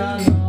Krishna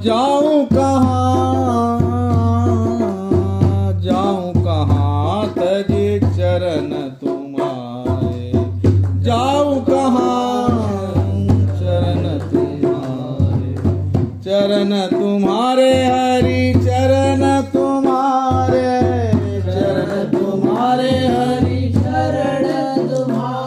जाऊं कहाँ तजे चरण तुम्हारे, जाऊं कहाँ चरण तुम्हारे, चरण तुम्हारे हरि चरण तुम्हारे, चरण तुम्हारे हरि चरण तुम्हारे।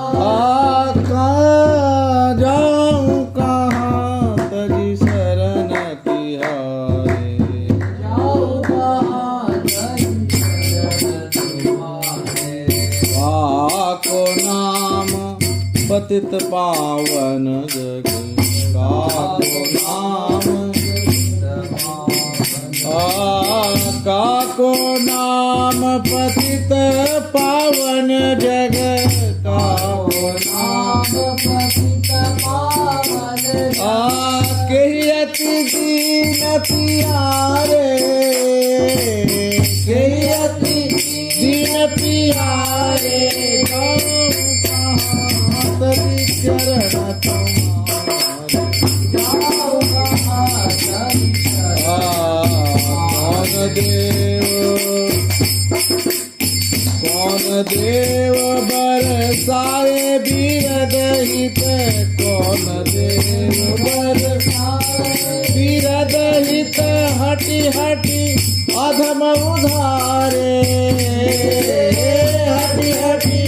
जाऊं कहाँ तजी शरण तिहारे, जाऊं कहाँ तजी शरण तुम्हारे। काको नाम पतित पावन जग, काको नाम काको नाम पतित पावन जग, काको नाम पतित पावन कहियति दीन पियारे, कहियति दीन पियारे, तजी चरण तुम्हारे, जाऊं कहाँ तजी कौन देव बरसाए बीरद हित, कौन देव बरसाए बीरद हित, हटि हटि अधम उधारे, हटि हटि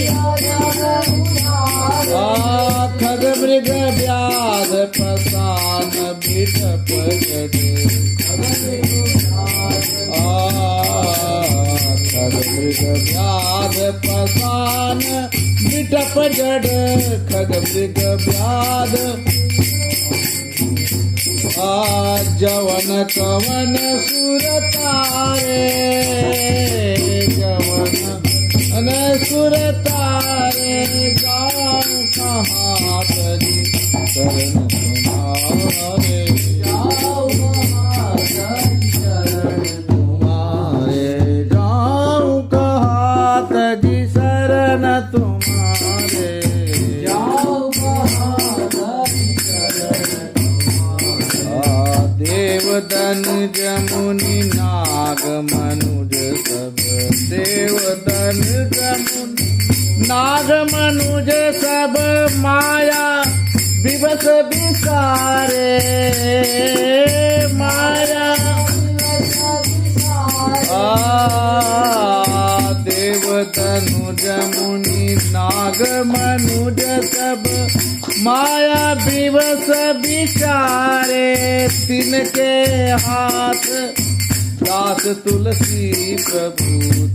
खग मृग व्याध पसान बिटप जडे, खग मृग व्याध पसान बिटप जड, खग मृग व्याध जवन कवन सुर तारे, जवन सुर तारे, जाऊं कहाँ तजी शरण तुम्हारे, जाऊं कहाँ तजी शरण तुम्हारे, जाऊं कहाँ तजी शरण तुम्हारे, जाऊं कहाँ तजी शरण तुम्हारे। देवदन जमुनि नाग मनुज सब, देवदन जमुनि नाग मनुज सब, माया विवश विसारे, माया देवदनु जमुनि नाग मनुज सब, माया विवश विचारे, तिनके हाथ दास तुलसी प्रभु,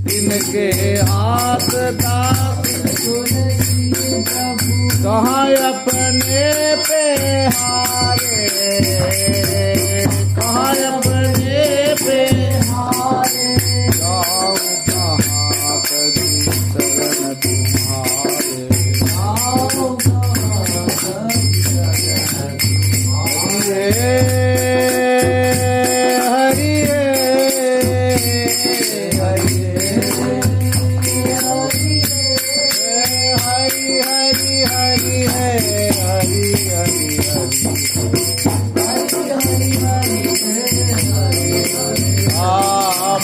तिनके हाथ दास तुलसी प्रभु, कहाँ अपने पे हारे, कहाँ अपने पे हारे। जाऊं कहाँ तजी शरण तुम्हारे, जाऊं कहाँ तजी शरण तुम्हारे। हरि हरि हरि हरि हरि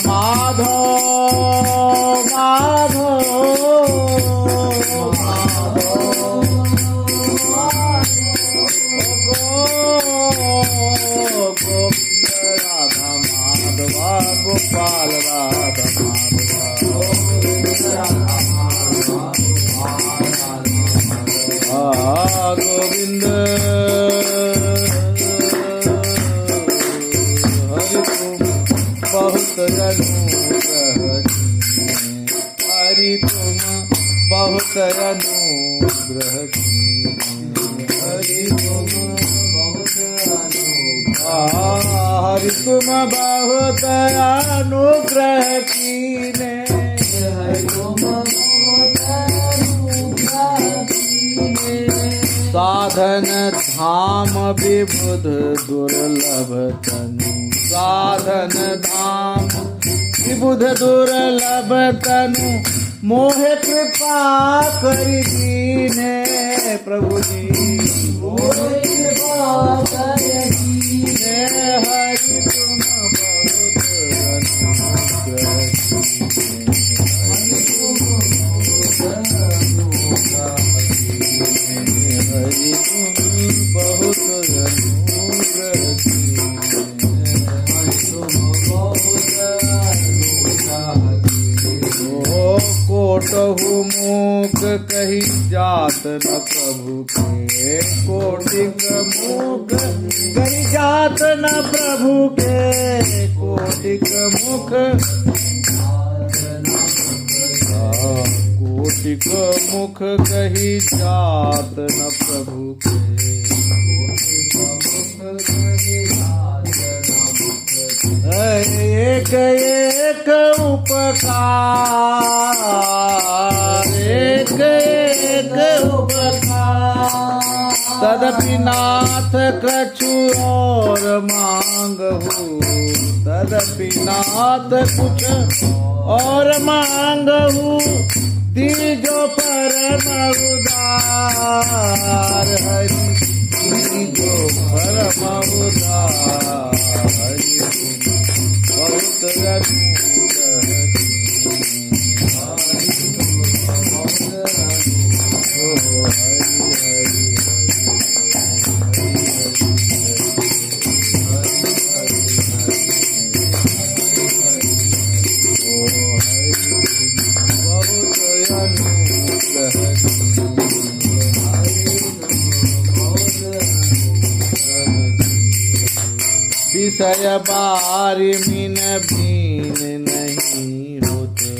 माधो माधो गोविंद राधा माधवा, गोपाल राधा माधवा, गोविंद हरि तुम बहुत अनुग्रह कीने, हरि तुम बहुत अनुग्रह कीने, हरि तुम बहुत अनुग्रह, हरि तुम बहुत अनुग्रह कीने, हरि तुम बहुत अनुग्रह कीने। साधन धाम विबुध दुर्लभ तनु, साधन धाम विबुध दुर्लभ तनु, मोहे कृपा करि दीने, प्रभु जी मोहे कृपा करि दीने। हरि बहुत अनुग्रह कीन्हे। ओ कोटहु मूक कही जात न प्रभु के, कोटिक मुख कही जात न प्रभु के, कोटिक मुख कोटिक मुख कही जात न प्रभु के। एक एक उपकार, एक एक उपकार, तदपि नाथ कछु और मांगहु, तदपि नाथ कुछ और मांगहु, दीजो परम उदार हरि, दीजो परम उदार हरि, बहुत अनुग्रह कीन्हे। ओ हरि हरि विषय बारी मीन भीन नहीं होते,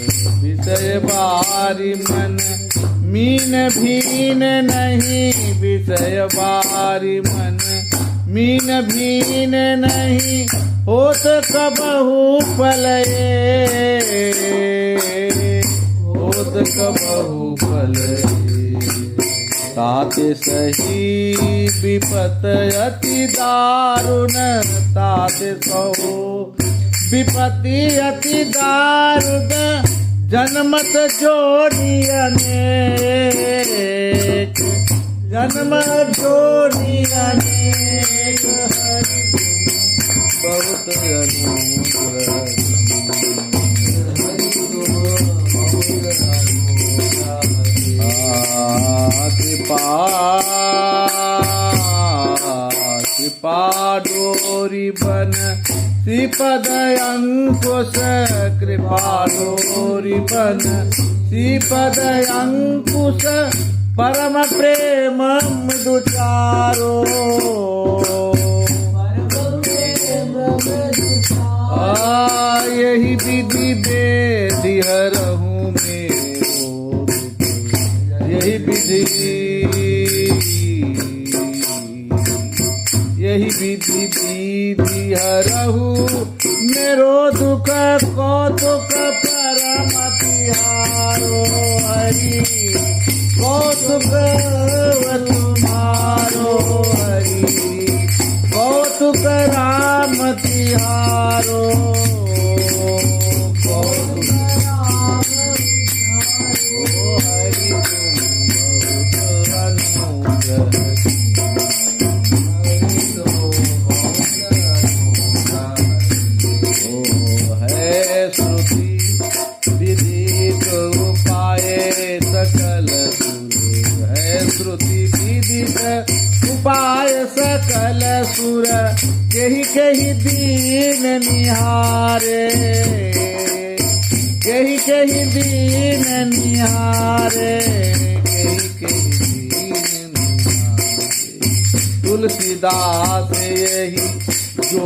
विषय बारी मन मीन भीन नहीं, विषय बारी मन मीन भीन नहीं, होत कबहु पलये, होत कबहु पलये। ताते सही विपत अति दारुण, ताते सहो विपत्ति अति दारुण, जन्मत जोड़ी अनेक, जन्म जोड़ी अनेक, हरि बहुत अनुग्रह कृपा डोरी बन श्रीपद अंकुश, कृपा डोरी बन श्रीपद अंकुश, परम प्रेम मृदुचारो, यही विधि बेदि हरहूँ मेरो दुख, यही विधि, यही विधि विधि हरहु मेरो दुख, कौतुक परम तिहारो हरि, कौतुक तुम्हारो हरि, कौतुक राम तिहारो, कौतुक हरि तुम बहुत अनुग्रह। श्रुति विदित उपाय सकल सुर, है श्रुति विदित उपाय सकल सुर, केहि केहि दीन निहारे, केहि केहि दीन निहारे, केहि केहि दीन निहारे। तुलसीदास यही जो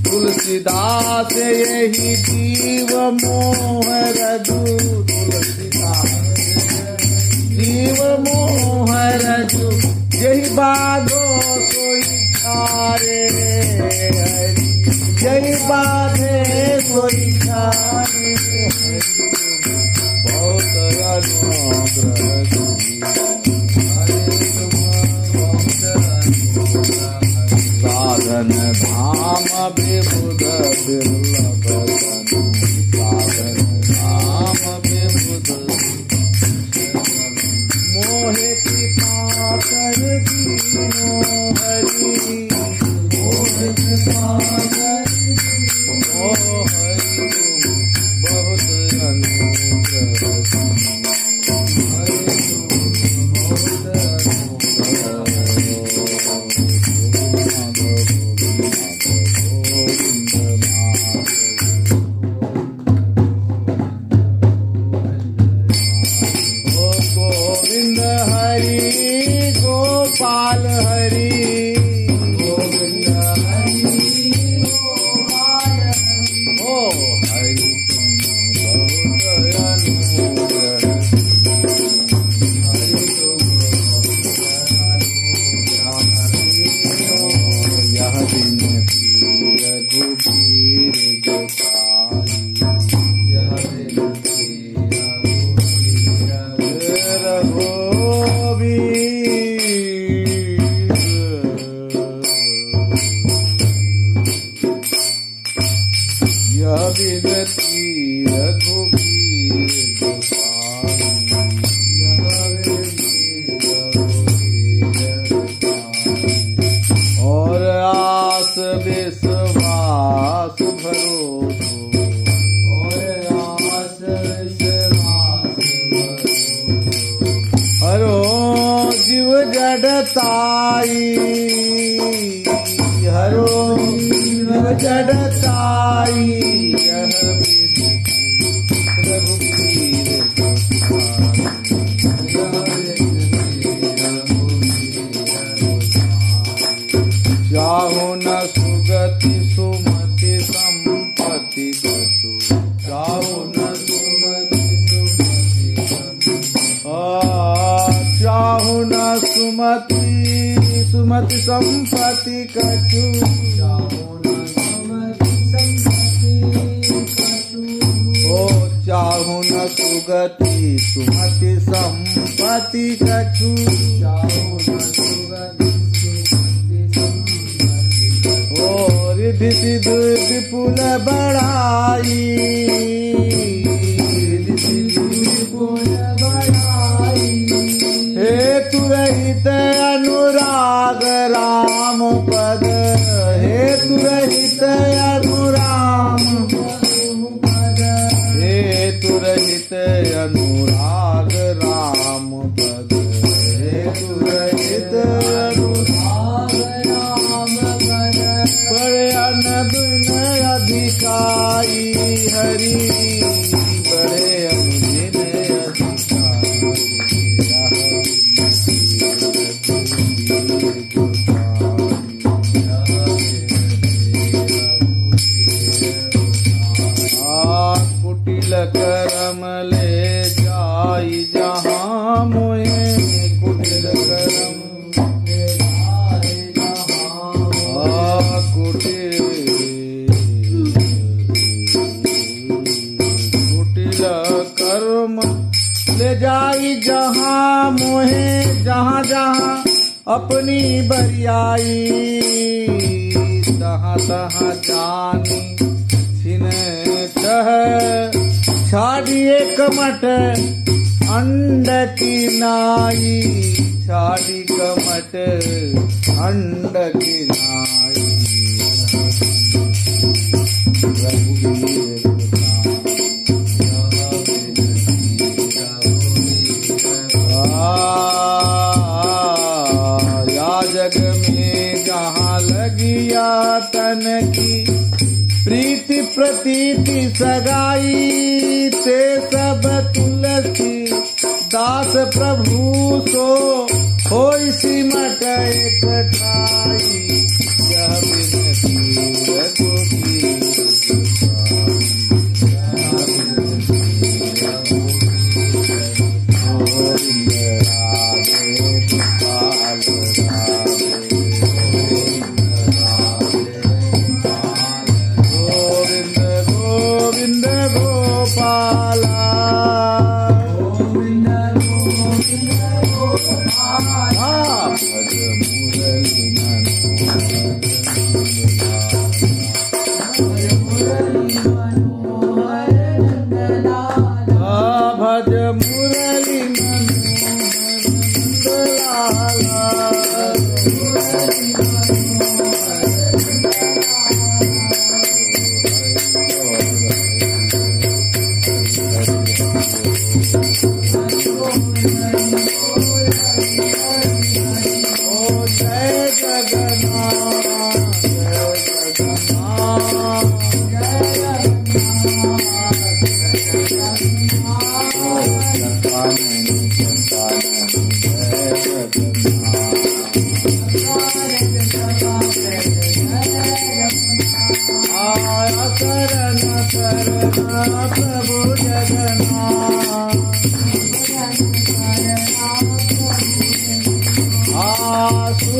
तुलसीदास यही जीव मोह रजू, तुलसीदास जीव मोह रजू, यही बाधो सोई छारे हरि, यही बाधे सोई छारे हरि, बहुत अनुग्रह साधन धाम विबुध दुर्लभ तनु, साधन धाम विबुध मोह गोपाल हरि गोविंद हरि गोपाल हरि ओ हरि तुम बहुत अनुग्रह हरि यह बिनती रघुबीर गोपाल यह विनती रघुबीर गोपाल और आस विश्वास भरोसो हरो जीव जड़ताई हरो जीव जड़ताई यह विनती रघुबीर चाहो न सुगति सुमति संपत्ति कछु चाहो न चाहु न सुमति संपत्ति कछु ओ चाहु न सुगति सुमति संपत्ति कछु ओ रिद्धि सिद्धि विपुल बड़ाई हेतु रहित अनुराग राम पद हेतु रहित अनुराम हेतु रहित अनुराग राम पद हेतु रहित अनुराग राम पद बड़े अनदुन अधिकारी हरि बड़े अनुदिन कुटिल करम ले जाई जहाँ मोहे कुटिल करम कुटिल कर्म ले जाई जहाँ मोहे जहाँ जहाँ अपनी बरियाई तहाँ तहाँ जानी छह छाड़िए कमट अंड की नाई छाड़ी कमट अंड की नाई रघुबीर या जग में जहाँ लगिया तन की प्रीति प्रतीति सगाई ते सब तुलसी दास प्रभु सो होई सिमट एकठाई यह विनती रघुबीर गोविंद राधे गोपाल गोविंद गोपाला गोविंद गोपाला भज मुरली भज मुरली जय जगन्नाथ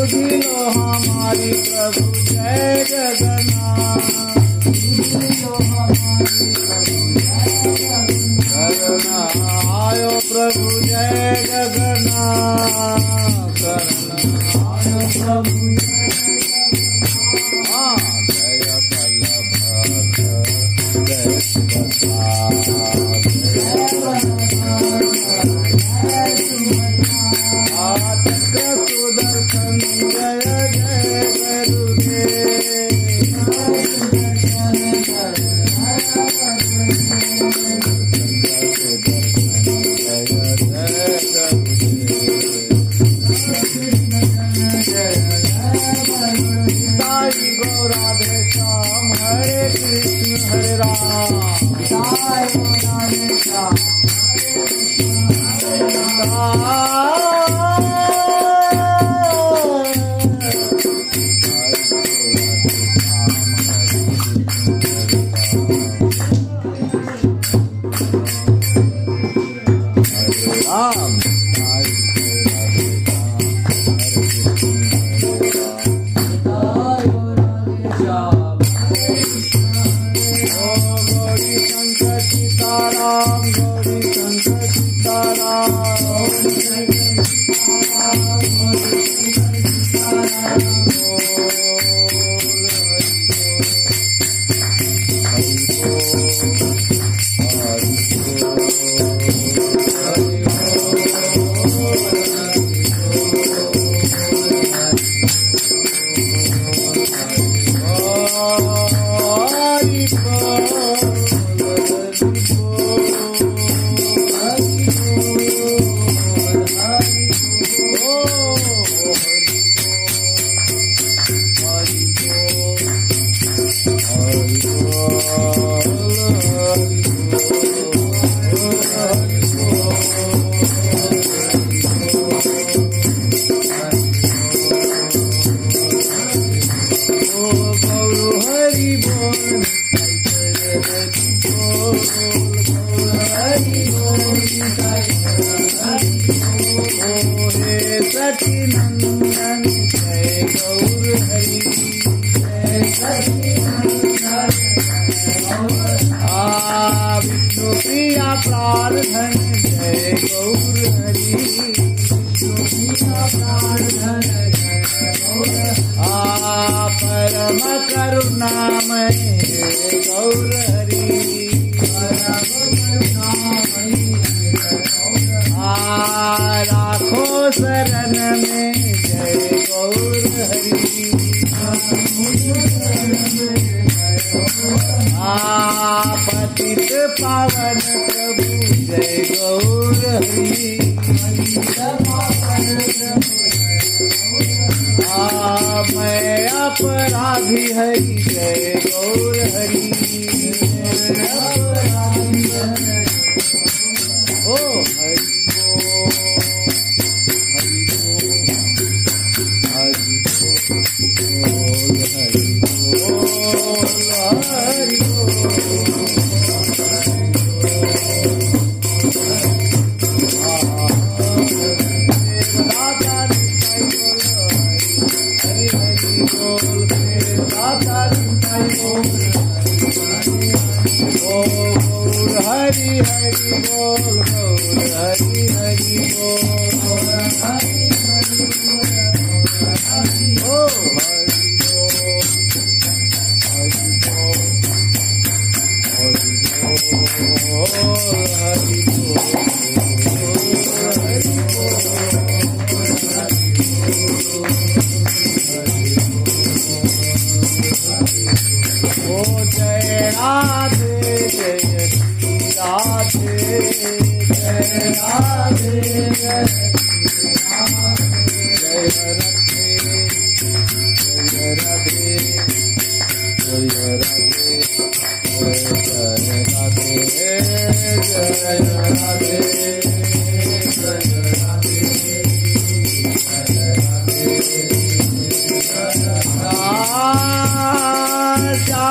सुधी लो हमारी प्रभु जय जगन्नाथ शरण आयो प्रभु जय जगन्नाथ शरण आयो प्रभु जय वल्लभ जय चक्र सुदर्शन जय जय साई गौराधे श्याम हरे कृष्ण हरे राम साई गौराधे श्याम विष्णु प्रिया प्रार्थन जय गौर हरि परम करुणामय गौर हरि राखो शरण में जय गौर हरि पतित पावन प्रभु जय गौर हरि मैं अपराधी हरि जय गौर हरि ओ हरि हरि हरि बोल गौर हरि हरि बोल ओ हरि बोल हरि बोल हरि बोल हरि बोल ओ जय राधे जय राधे जय राधे जय राधे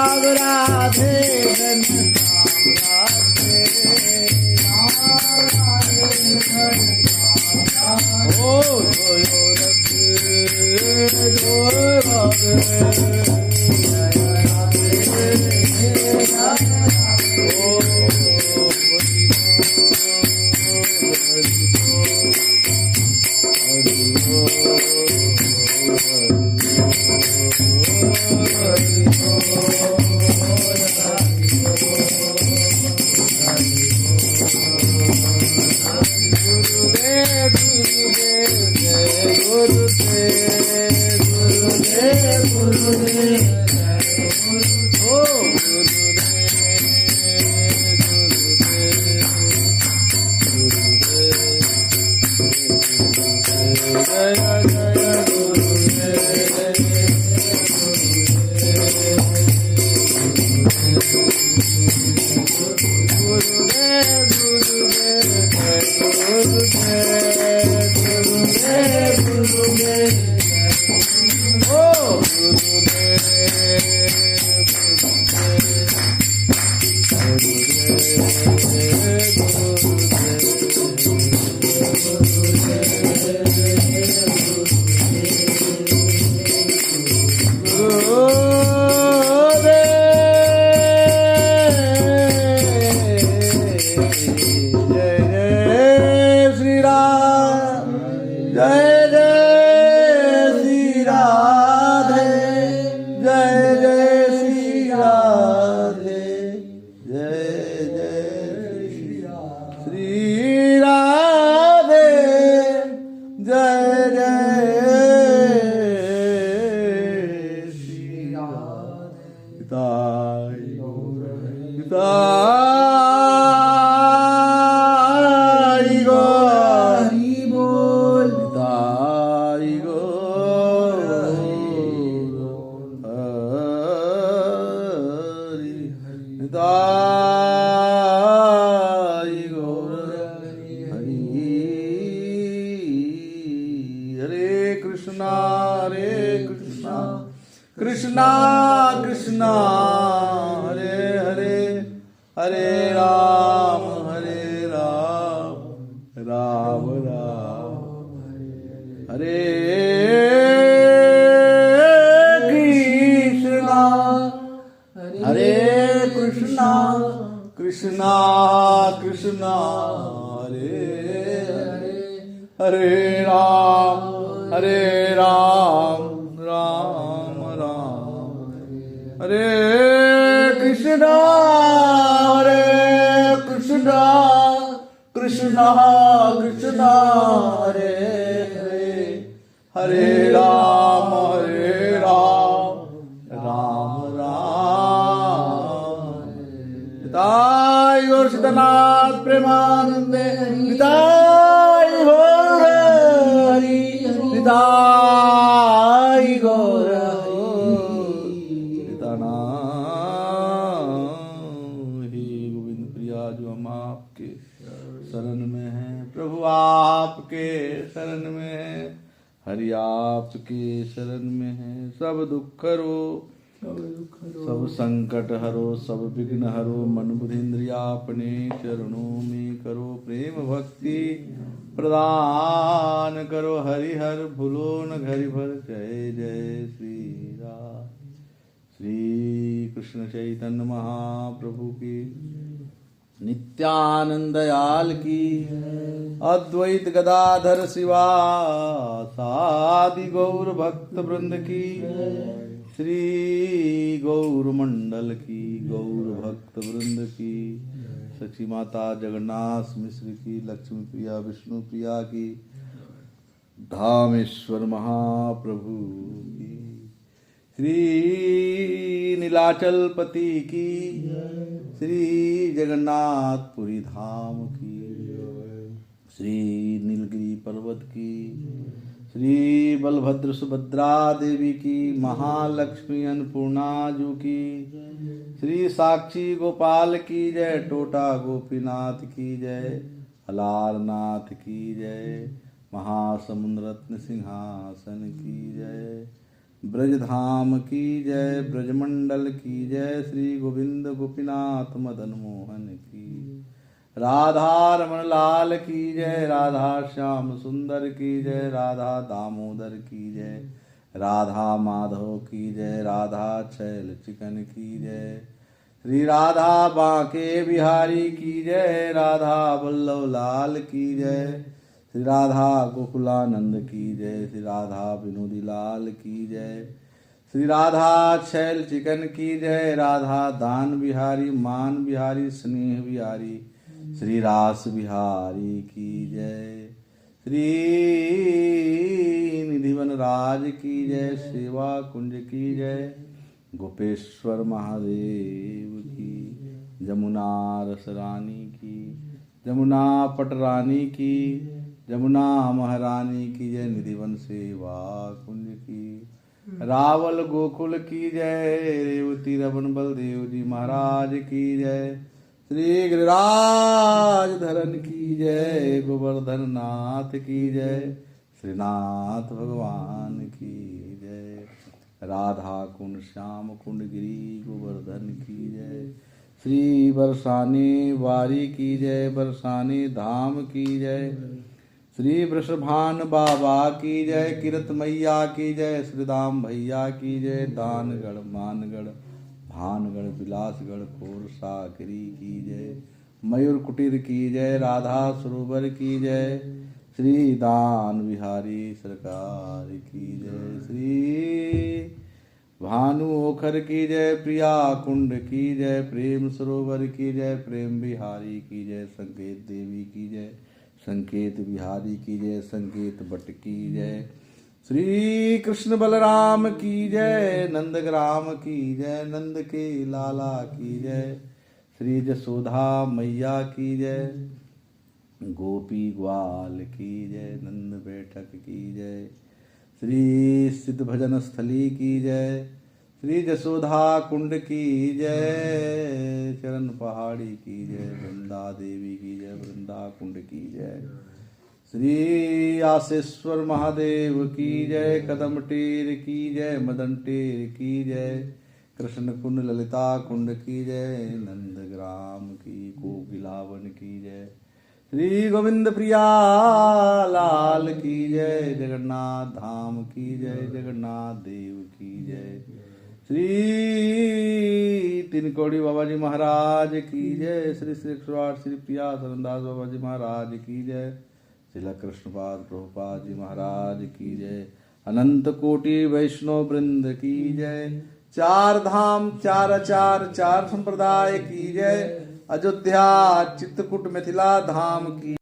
जय राधे सब संकट हरो सब विघ्न हरो मन बुद्धिन्द्रिया अपने चरणों में करो प्रेम भक्ति प्रदान करो हरिहर भूलो न घरि भर जय जय श्री राम श्री कृष्ण चैतन्य महाप्रभु की नित्यानंदयाल की अद्वैत गदाधर शिवा सादि गौर भक्त वृंद की श्री गौर मंडल की गौर भक्त वृंद की सची माता जगन्नाथ मिश्र की लक्ष्मी प्रिया विष्णु प्रिया की धामेश्वर महाप्रभु की श्री नीलाचल पति की श्री जगन्नाथपुरी धाम की श्री नीलगिरी पर्वत की श्री बलभद्र सुभद्रा देवी की महालक्ष्मी अन्नपूर्णा जू की श्री साक्षी गोपाल की जय टोटा गोपीनाथ की जय हलारनाथ की जय महासमुद्र रत्न सिंहासन की जय ब्रजधाम की जय ब्रजमंडल की जय श्री गोविंद गोपीनाथ मदन मोहन की राधा रमण लाल की जय राधा श्याम सुंदर की जय राधा दामोदर की जय राधा माधव की जय, राधा छैल चिकन की जय, श्री राधा बांके बिहारी की जय, राधा वल्लभ लाल की जय, श्री राधा गोकुलानंद की जय, श्री राधा विनोदी लाल की जय, श्री राधा छैल चिकन की जय, राधा दान बिहारी मान बिहारी स्नेह बिहारी श्री रास बिहारी की जय, श्री निधिवन राज की जय, सेवा कुंज की जय, गोपेश्वर महादेव की, जमुना रस रानी की, जमुना पटरानी की, जमुना महारानी की जय, निधिवन सेवा कुंज की, रावल गोकुल की जय, रेवती रमन बलदेव जी महाराज की जय, श्री गिरिराज धरन की जय, गोवर्धन नाथ की जय, श्रीनाथ भगवान की जय, राधा कुंड श्याम कुंड गिरी गोवर्धन की जय, श्री बरसाने वारी की जय, बरसाने धाम की जय, श्री वृषभान बाबा की जय, किरत मैया की जय, श्रीदाम भैया की जय, दानगढ़ मानगढ़ भानगढ़ बिलासगढ़ खोरसा गिरी की जय, मयूर कुटीर की जय, राधा सरोवर की जय, श्री दान बिहारी सरकार की जय, श्री भानु ओखर की जय, प्रिया कुंड की जय, प्रेम सरोवर की जय, प्रेम बिहारी की जय, संकेत देवी की जय, संकेत बिहारी की जय, संकेत भट्ट की जय, श्री कृष्ण बलराम की जय, नंदग्राम की जय, नंद के लाला की जय, श्री जसोधा मैया की जय, गोपी ग्वाल की जय, नंद बैठक की जय, श्री सिद्ध भजन स्थली की जय, श्री जसोधा कुंड की जय, चरण पहाड़ी की जय, वृंदा देवी की जय, वृंदा कुंड की जय, श्री आसेश्वर महादेव की जय, कदम टेर की जय, मदन टेर की जय, कृष्ण कुंड ललिता कुंड की जय, नंदग्राम की कोकिलावन की जय, श्री गोविंद प्रिया लाल की जय, जगन्नाथ धाम की जय, जगन्नाथ देव की जय, श्री तिनकोड़ी बाबा जी महाराज की जय, श्री श्री 108 श्री प्रिया सरनदास बाबा जी महाराज की जय, श्रील कृष्णपाद प्रभुपाद जी महाराज की जय, अनंत कोटि वैष्णव वृंद की जय, चार धाम चार आचार चार संप्रदाय की जय, अयोध्या चित्रकूट मिथिला धाम की